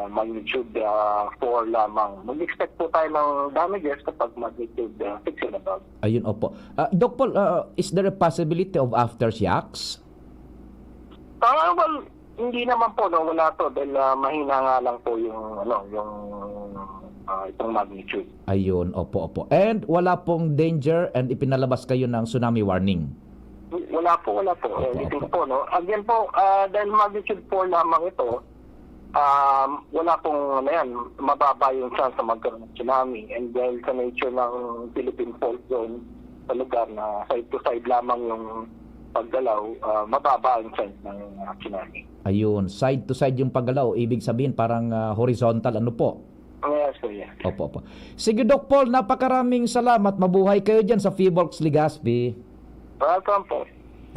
Speaker 18: magnitude 4 lamang. Mag-expect po tayo ng damages kapag magnitude 6 and above.
Speaker 2: Ayun, opo. Doc Paul, is there a possibility of aftershocks?
Speaker 18: Well, hindi naman po, wala to dahil mahina nga lang po yung itong magnitude.
Speaker 2: Ayun, opo. And wala pong danger and ipinalabas kayo ng tsunami warning?
Speaker 18: Wala po. Anything po, no? Again po, dahil magnitude 4 lamang ito, wala pong mababa yung chance na magkaroon ng tsunami. And dahil sa nature ng Philippine Fault Zone sa lugar na side to side lamang yung paggalaw, mababa ang chance ng tsunami.
Speaker 2: Ayun, side to side yung paggalaw. Ibig sabihin parang horizontal, po?
Speaker 18: Yes, yes.
Speaker 2: Opo. Sige, Doc Paul, napakaraming salamat. Mabuhay kayo dyan sa PHIVOLCS Legazpi.
Speaker 18: Welcome po.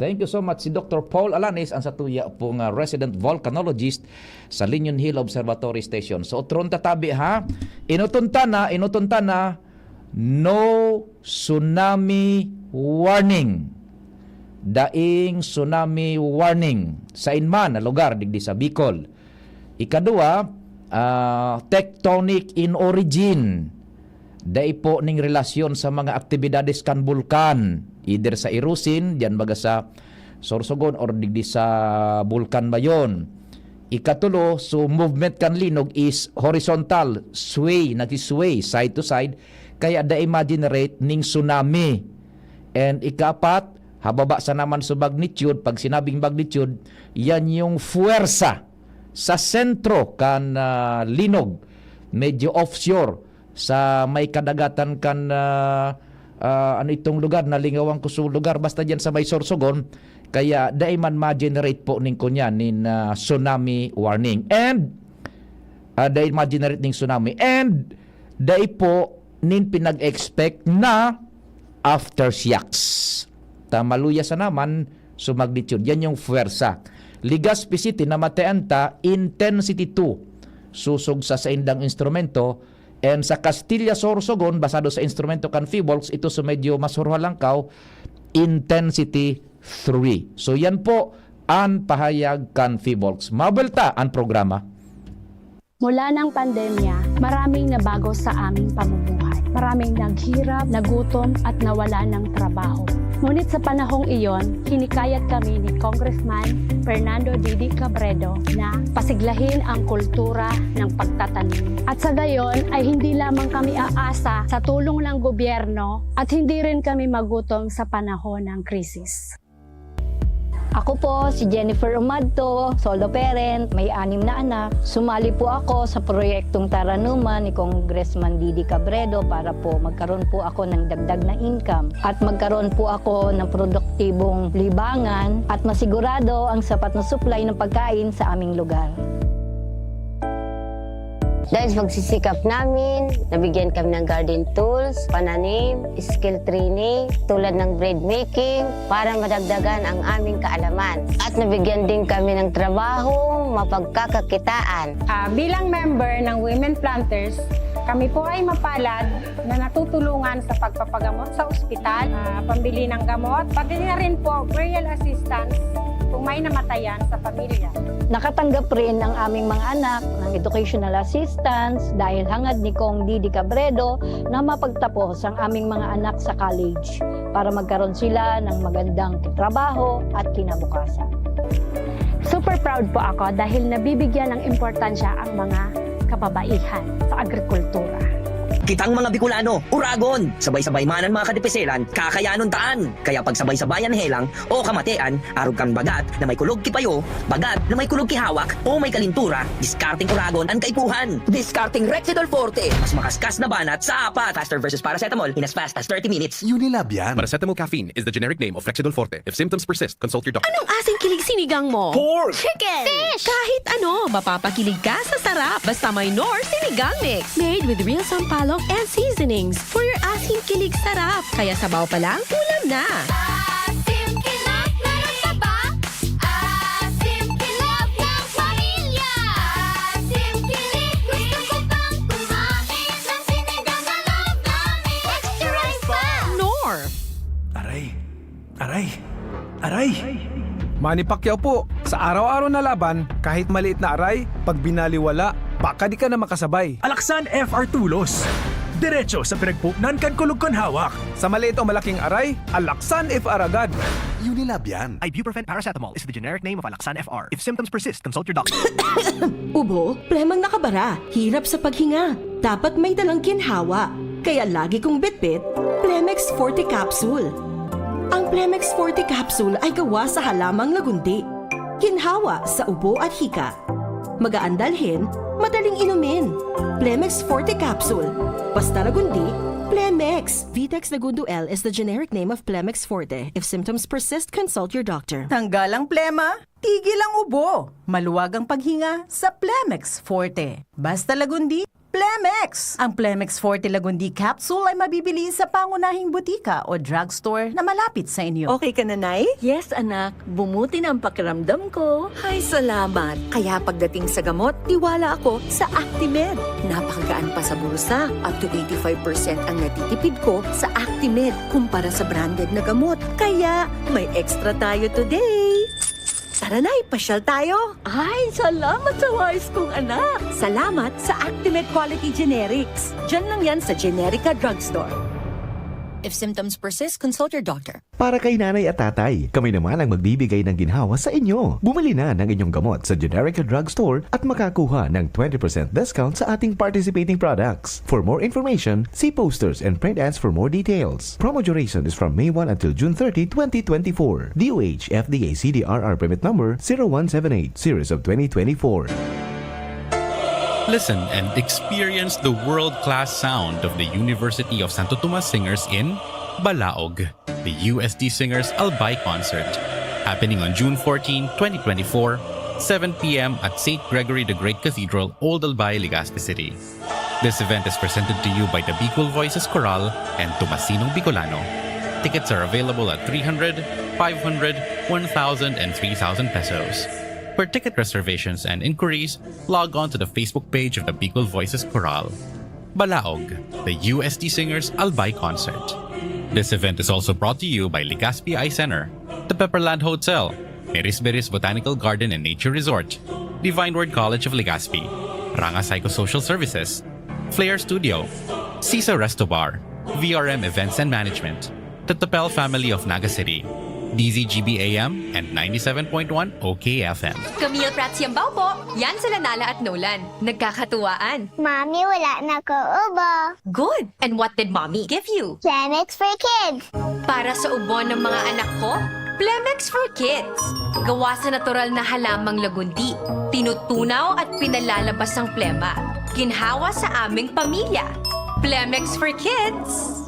Speaker 2: Thank you so much. Si Dr. Paul Alanis, ang satuya pong resident volcanologist sa Linyon Hill Observatory Station. So, tron tatabi ha. Inutunta na, no tsunami warning. Daing tsunami warning sa inman na lugar digdi sa Bicol. Ikadua, tectonic in origin. Dai po ning relasyon sa mga aktibidades kan bulkan, either sa Irusin, diyan baga sa Sorsogon or digdi sa bulkan bayon. Ikatulo, so movement kan linog is horizontal, sway, nag-sway side to side, kaya dai ma-generate ning tsunami. And ikapat, hababa sa naman sa magnitude, pag sinabing magnitude, yan yung fuerza sa sentro kan linog, medyo offshore, sa may kadagatan kan ano itong lugar, nalingawang kusong lugar, basta dyan sa may Sorsogon, kaya dai man ma-generate po ning kunya nin tsunami warning. And dai ma-generate ning tsunami. And dai po nin pinag-expect na aftershocks. Tamaluya sa naman so magnitude. Yan yung fuerza. Legazpi City na mateanta intensity 2. Susog sa indang instrumento. And sa Castilla Sorsogon, basado sa instrumento kan Fivolks, ito sa medyo masurhalangkaw, intensity 3. So yan po ang pahayag kan Fivolks. Mabelta ang programa.
Speaker 19: Mula ng pandemya, maraming nabago sa aming pamumuhay. Maraming naghirap, nagutom at nawala ng trabaho. Ngunit sa panahong iyon, hinikayat kami ni Congressman Fernando Didi Cabredo na pasiglahin ang kultura ng pagtatanim. At sa gayon ay hindi lamang kami aasa sa tulong ng gobyerno at hindi rin kami magutom sa panahon ng krisis.
Speaker 20: Ako po si Jennifer Umadto, solo parent, may 6 na anak. Sumali po ako sa proyektong Taranuman ni Congressman Didi Cabredo para po magkaroon po ako ng dagdag na income at magkaroon po ako ng produktibong libangan at masigurado ang sapat na supply ng pagkain sa aming lugar.
Speaker 21: Dahil sa pagsisikap namin, nabigyan kami ng garden tools, pananim, skill training, tulad ng bread making, para madagdagan ang aming kaalaman. At nabigyan din kami ng trabaho, mapagkakakitaan.
Speaker 22: Bilang member ng Women Planters, kami po ay mapalad na natutulungan sa pagpapagamot sa ospital, pambili ng gamot, pati na rin po burial assistance kung may namatayan sa pamilya.
Speaker 20: Nakatanggap rin ang aming mga anak ng educational assistance dahil hangad ni Kong Didi Cabredo na mapagtapos ang aming mga anak sa college para magkaroon sila ng magandang trabaho at kinabukasan.
Speaker 19: Super proud po ako dahil nabibigyan ng importansya ang mga kababaihan sa agrikultura.
Speaker 23: Kitang mga Bicolano, uragon, sabay-sabay manan mga kadipeselan, kakayanon taan. Kaya pag sabay-sabayan helang o kamatean, arog kang bagat na may kulog kipayo, bagat na may kulog kihawak o may kalintura, discarding uragon ang kaipuhan. Discarding Rexidol Forte, mas makaskas na banat sa apat. Faster versus paracetamol in as fast as 30 minutes.
Speaker 12: Unilab yan. Paracetamol caffeine is the generic name of Rexidol Forte. If symptoms persist, consult your doctor.
Speaker 24: Anong asing kilig sinigang mo?
Speaker 12: Pork!
Speaker 24: Chicken!
Speaker 15: Fish!
Speaker 24: Kahit ano, mapapakilig ka sa sarap. Basta may Nor Sinigang Mix. Made with real sampalok and seasonings for your asing kilig sarap. Kaya sabaw pa lang, ulam na.
Speaker 15: Asim kinap na nasaba. Asim kinap ng pamilya. Asim kilig, gusto ko pang kumain ng sinigang na love namin. Extra rice pa!
Speaker 24: Nor!
Speaker 11: Aray! Manny Pacquiao po, sa araw-araw na laban, kahit maliit na aray, pag binaliwala, baka di ka na makasabay.
Speaker 12: Alaksan FR Tulos. Diretso sa pinagpupnan kan kulog kon hawak.
Speaker 11: Sa maliit o malaking aray, Alaksan FR agad.
Speaker 12: Unilab yan. Ibuprofen paracetamol is the generic name of Alaksan FR. If symptoms persist, consult your doctor.
Speaker 25: Ubo, plemang nakabara, hirap sa paghinga. Dapat may dalang ginhawa. Kaya lagi kong bitbit, Plemex Forte Capsule. Ang Plemex Forte Capsule ay gawa sa halamang lagundi. Ginhawa sa ubo at hika. Magaan dalhin, madaling inumin. Plemex Forte Capsule. Basta lagundi, Plemex. Vitex Nagundo L is the generic name of Plemex Forte. If symptoms persist, consult your doctor.
Speaker 8: Tanggal ang plema, tigil ang ubo. Maluwag ang paghinga sa Plemex Forte. Basta lagundi, Plemex! Ang Plemex Forte Lagundi Capsule ay mabibili sa pangunahing butika o drugstore na malapit sa inyo.
Speaker 4: Okay ka na, Nay? Yes, anak. Bumuti na ang pakiramdam ko. Ay, salamat. Kaya pagdating sa gamot, tiwala ako sa Actimed. Napakagaan pa sa bulsa. Up to 85% ang natitipid ko sa Actimed kumpara sa branded na gamot. Kaya may extra tayo today. Tara na, pasyal tayo. Ay, salamat sa wise kong anak. Salamat sa Actimed Quality Generics. Diyan lang yan sa Generica Drugstore.
Speaker 5: If symptoms persist, consult your doctor.
Speaker 6: Para kay nanay at tatay, kami naman ang magbibigay ng ginhawa sa inyo. Bumili na ng inyong gamot sa Generica Drugstore at makakuha ng 20% discount sa ating participating products. For more information, see posters and print ads for more details. Promo duration is from May 1 until June 30, 2024. DOH FDA CDRR permit number 0178, series of 2024.
Speaker 7: Listen and experience the world-class sound of the University of Santo Tomas Singers in Balaog, the USD Singers Albay Concert, happening on June 14, 2024, 7 p.m. at St. Gregory the Great Cathedral, Old Albay, Legazpi City. This event is presented to you by the Bicol Voices Choral and Tomasinong Bicolano. Tickets are available at 300, 500, 1,000, and 3,000 pesos. For ticket reservations and inquiries, log on to the Facebook page of the Bicol Voices Choral. Balaog, the USD Singers Albay Concert. This event is also brought to you by Legazpi Eye Center, the Pepperland Hotel, Merisberis Botanical Garden and Nature Resort, Divine Word College of Legazpi, Ranga Psychosocial Services, Flair Studio, Cisa Resto Bar, VRM Events and Management, the Tapel Family of Naga City, DZGB AM and 97.1 OKFM.
Speaker 9: Camille Prats Yambao po. Yan sila Nala at Nolan. Nagkakatuwaan.
Speaker 15: Mommy, wala na ko ubo.
Speaker 9: Good. And what did Mommy give you?
Speaker 15: Plemex for kids.
Speaker 9: Para sa ubo ng mga anak ko, Plemex for Kids. Gawa sa natural na halamang lagundi. Tinutunaw at pinalalabas ang plema. Ginhawa sa aming pamilya. Plemex for Kids.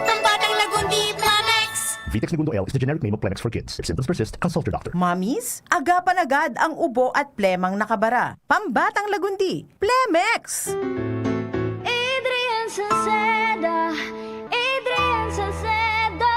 Speaker 15: Ang batang lagundi, Plemex.
Speaker 12: Vitex Segundo L is the generic name of Plemex for kids. If symptoms persist, consult your doctor.
Speaker 8: Mommies, agapan agad ang ubo at plemang nakabara. Pambatang lagundi, Plemex!
Speaker 15: Adrian Salceda, Adrian Salceda.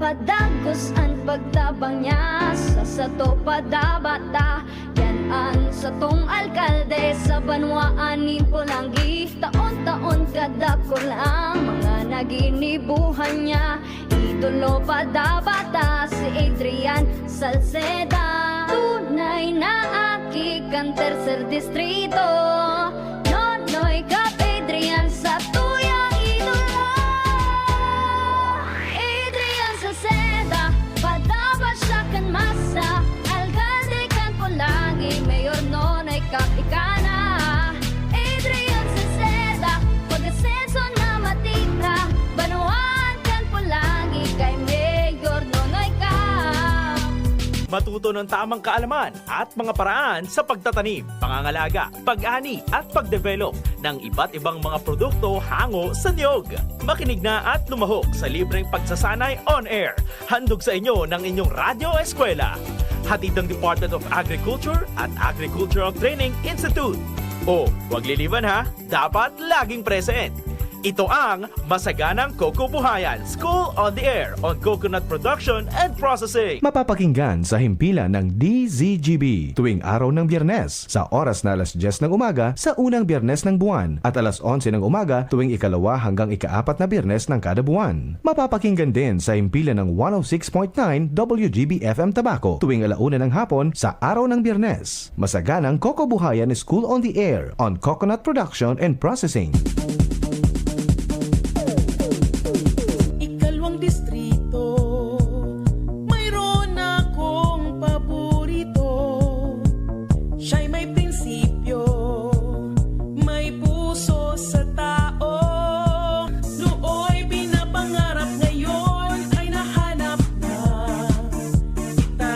Speaker 15: Padagos ang pagtabang niya sa sato padabata. Yan sa tong alkalde sa banwaan ni Polanggi. Taon-taon kada ko lang mga naginibuhan niya. Idolo padabata si Adrian Salceda. Tunay na aki kan tercer distrito. Nonoy kap Adrian sa tuyang idolo. Adrian Salceda, padaba siya kan masa. Alkalde kan Polanggi, mayor nonoy kap ikana. Adrian Salceda, pag-asenso na matita. Banuan kan Polanggi, kay mayor nonoy kap.
Speaker 26: Matuto ng tamang kaalaman at mga paraan sa pagtatanim, pangangalaga, pag-ani at pagdevelop ng iba't ibang mga produkto hango sa niyog. Makinig na at lumahok sa libreng pagsasanay on air. Handog sa inyo ng inyong Radyo Eskwela. Hatid ng Department of Agriculture at Agricultural Training Institute. O, huwag liliban ha, dapat laging present. Ito ang Masaganang Coco Buhayan, School on the Air on Coconut Production and Processing.
Speaker 6: Mapapakinggan sa himpilan ng DZGB tuwing araw ng Biyernes sa oras na alas 10 ng umaga sa unang Biyernes ng buwan at alas 11 ng umaga tuwing ikalawa hanggang ikaapat na Biyernes ng kada buwan. Mapapakinggan din sa himpilan ng 106.9 WGB FM Tabaco tuwing alauna ng hapon sa araw ng Biyernes. Masaganang Coco Buhayan School on the Air on Coconut Production and Processing.
Speaker 10: Distrito, mayroon akong paborito. Siya'y may prinsipyo, may puso sa tao. Nooy pinapangarap, ngayon ay nahanap na kita.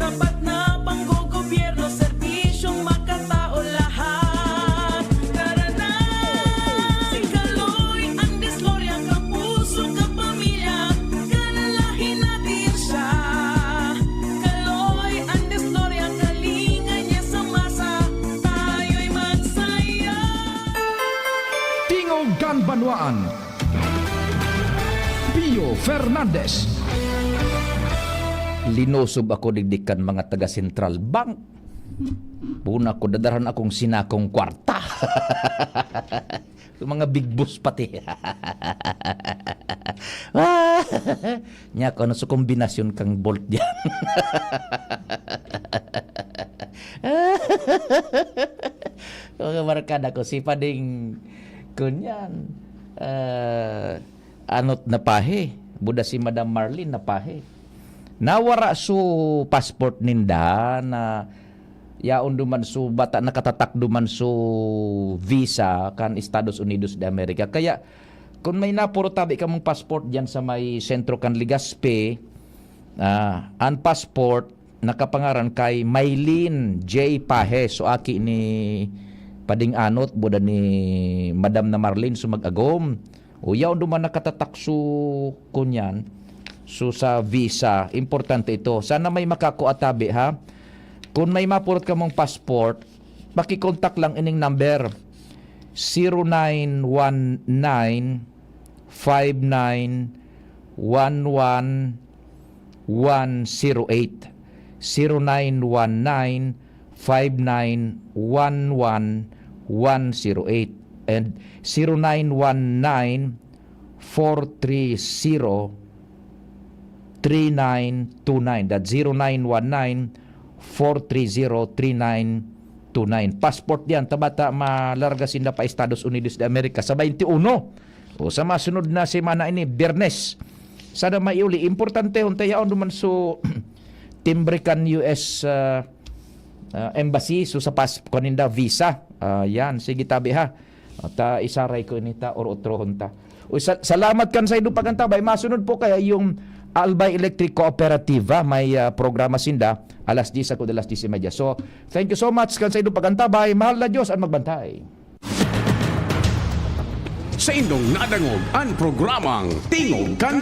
Speaker 10: Tapat na panggogobyerno, serbisyong makatao lahat. Tara na!
Speaker 2: Banwaan. Pio Fernandez. Linosob ako digdikan mga taga Central Bank. Puna ko dadaran akong sinakong kwarta. Mga big boss pati. Nya ko ano sa kombinasyon kang bolt diyan. Mga barkada ko si Pading kunyan. Anot na pahe. Buda si Madam Marlene na pahe. Nawara su passport ninda na yaon duman su bata nakatatak duman su visa kan Estados Unidos de America. Kaya kung may napuro tabi ka mong passport diyan sa may sentro kan Legazpi, ang passport nakapangaran kay Maylene J. Pahe. So aki ni Pading Anot buda ni Madam na Marlene sumag-agom. O yaon duman nakatatak su kunyan. So sa visa, importante ito. Sana may makakuatabi ha. Kung may mapurot ka mong passport, makikontak lang ining number 0919-59-11108. 0919-59-11108. And 0919-430-3929. That's 0919-430-3929. Passport yan, tabata malarga sila pa Estados Unidos de America sa 21. O sa masunod na semana ini, Biyernes. Sana maiuli. Importante, huntayaon duman so timbrikan US embassy so sa kaninda visa. Yan, sige tabi ha. Ta isaray ko inita or utrohon ta. O, salamat kan sa ido pagantabay. Masunod po kaya yung Albay Electric Cooperativa may programa sinda alas 10 ako alas 10:30. So, thank you so much kan sa ido pagantabay. Mahal na Diyos ang magbantay.
Speaker 1: Sa indong nadangog ang programang Tingog kan